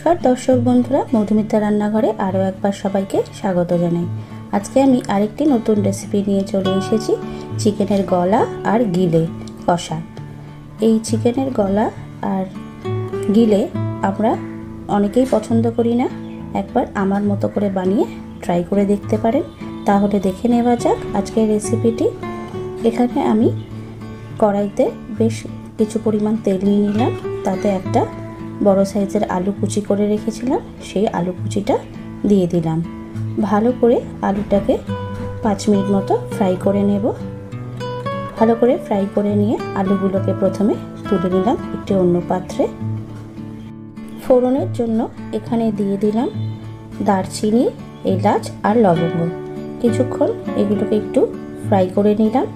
नमस्कार दर्शक बंधुरा मधुमिता रान्नाघरे आरो एकबार सबाइके स्वागत जानाई। आज के आमी आरेकटी नतून रेसिपि निये चले एसेछि चिकेनेर गला और गिले कषा। এই চিকেনের গলা আর গিলে আমরা অনেকেই পছন্দ করি না, একবার আমার মতো করে বানিয়ে ট্রাই করে দেখতে পারেন। তাহলে দেখে নেওয়া যাক আজকের রেসিপিটি। এখানে আমি কড়াইতে বেশ কিছু পরিমাণ তেল নিয়ে নিলাম, তাতে একটা বড় সাইজের আলু কুচি করে রেখেছিলাম, সেই আলু কুচিটা দিয়ে দিলাম। ভালো করে আলুটাকে 5 মিনিট মতো ফ্রাই করে নেব। ভালো করে ফ্রাই করে নিয়ে আলুগুলোকে প্রথমে তুলে নিলাম একটি অন্য পাত্রে। ফোড়নের জন্য এখানে দিয়ে দিলাম দারচিনি, এলাচ আর লবঙ্গ। কিছুক্ষণ এগুলোকে একটু ফ্রাই করে নিলাম।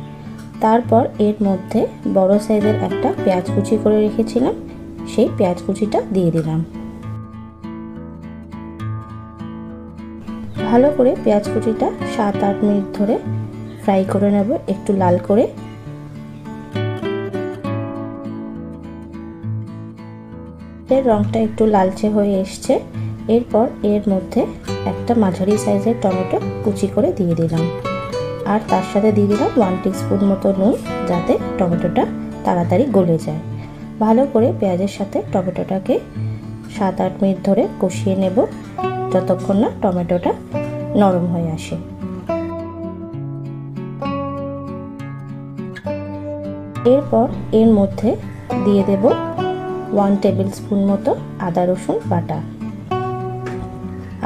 তারপর এর মধ্যে বড় সাইজের একটা পেঁয়াজ কুচি করে রেখেছিলাম, সেই পেঁয়াজ কুচিটা দিয়ে দিলাম। ভালো করে পেঁয়াজ কুচিটা 7-8 মিনিট ধরে ফ্রাই করে নেব একটু লাল করে। এর রংটা একটু লালচে হয়ে এসছে। এরপর এর মধ্যে একটা মাঝারি সাইজের টমেটো কুচি করে দিয়ে দিলাম, আর তার সাথে দিয়ে দিলাম 1 টিস্পুন মতো নুন, যাতে টমেটোটা তাড়াতাড়ি গলে যায়। ভালো করে পেঁয়াজের সাথে টমেটোটাকে 7-8 মিনিট ধরে কষিয়ে নেব, যতক্ষণ না টমেটোটা নরম হয়ে আসে। এরপর এর মধ্যে দিয়ে দেব 1 টেবিল স্পুন মতো আদা রসুন বাটা।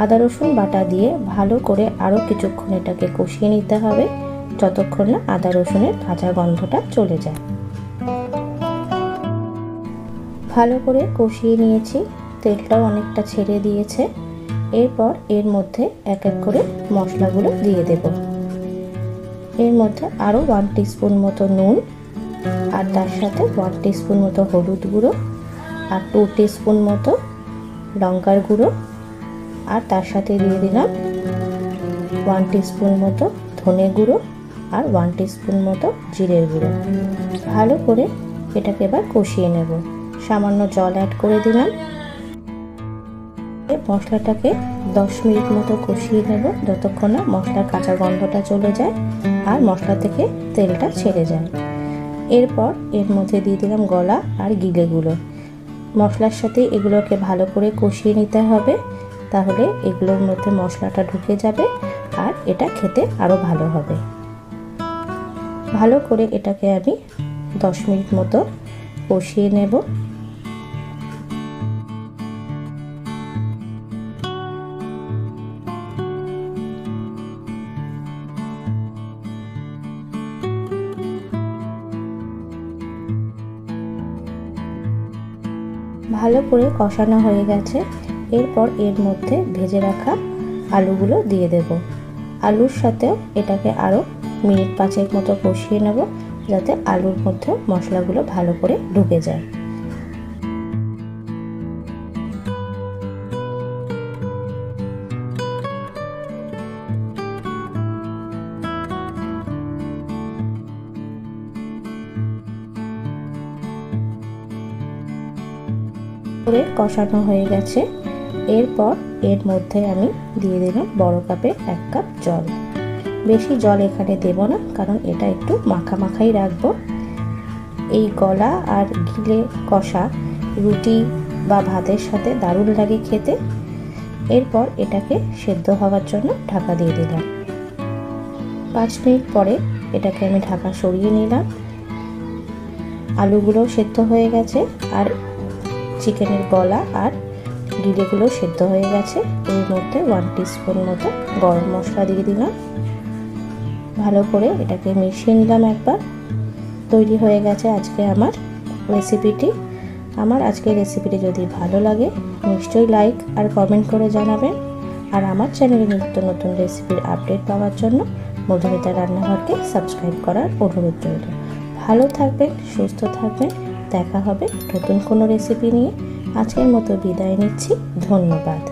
আদা রসুন বাটা দিয়ে ভালো করে আরও কিছুক্ষণ এটাকে কষিয়ে নিতে হবে, যতক্ষণ না আদা রসুনের কাঁচা গন্ধটা চলে যায়। ভালো করে কষিয়ে নিয়েছি, তেলটাও অনেকটা ছেড়ে দিয়েছে। এরপর এর মধ্যে এক এক করে মশলাগুলো দিয়ে দেব। এর মধ্যে আরও 1 টিস্পুন মতো নুন, আর তার সাথে 1 টিস্পুন মতো হলুদ গুঁড়ো, আর 2 টিস্পুন মতো লঙ্কার গুঁড়ো, আর তার সাথে দিয়ে দিলাম 1 টিস্পুন মতো ধনে গুঁড়ো আর 1 টিস্পুন মতো জিরের গুঁড়ো। ভালো করে এটাকে এবার কষিয়ে নেব। সামান্য জল অ্যাড করে দিলাম। মশলাটাকে 10 মিনিট মতো কষিয়ে নেব, যতক্ষণ না মশলার কাঁচা গন্ধটা চলে যায় আর মশলা থেকে তেলটা ছেড়ে যায়। এরপর এর মধ্যে দিয়ে দিলাম গলা আর গিলেগুলো। মশলার সাথে এগুলোকে ভালো করে কষিয়ে নিতে হবে, তাহলে এগুলোর মধ্যে মশলাটা ঢুকে যাবে আর এটা খেতে আরও ভালো হবে। ভালো করে এটাকে আমি 10 মিনিট মতো কষিয়ে নেব। ভালো করে কষানো হয়ে গেছে। এরপর এর মধ্যে ভেজে রাখা আলুগুলো দিয়ে দেব। আলুর সাথেও এটাকে আরও মিনিট 5 মতো কষিয়ে নেব, যাতে আলুর মধ্যে মশলাগুলো ভালো করে ঢুকে যায়। করে কষানো হয়ে গেছে। এরপর এর মধ্যে আমি দিয়ে দিলাম বড় কাপে 1 কাপ জল। বেশি জল এখানে দেব না, কারণ এটা একটু মাখা মাখাই রাখবো। এই গলা আর গিলে কষা রুটি বা ভাতের সাথে দারুণ লাগে খেতে। এরপর এটাকে সেদ্ধ হওয়ার জন্য ঢাকা দিয়ে দিলাম। 5 মিনিট পরে এটাকে আমি ঢাকা সরিয়ে নিলাম। আলুগুলো সেদ্ধ হয়ে গেছে আর চিকেনের গলা আর গিলেগুলো সেদ্ধ হয়ে গেছে। এর মধ্যে 1 টিস্পুন মতো গরম মশলা দিয়ে দিলাম। ভালো করে এটাকে মিশিয়ে নিলাম একবার। তৈরি হয়ে গেছে আজকে আমার রেসিপিটি। আমার আজকের রেসিপিটি যদি ভালো লাগে নিশ্চয়ই লাইক আর কমেন্ট করে জানাবেন। আর আমার চ্যানেলে নিত্য নতুন রেসিপির আপডেট পাওয়ার জন্য মধুমিতা রান্নাঘরকে সাবস্ক্রাইব করার অনুরোধ রইল। ভালো থাকবেন, সুস্থ থাকবেন। দেখা হবে নতুন কোনো রেসিপি নিয়ে। আজকের মতো বিদায় নিচ্ছি। ধন্যবাদ।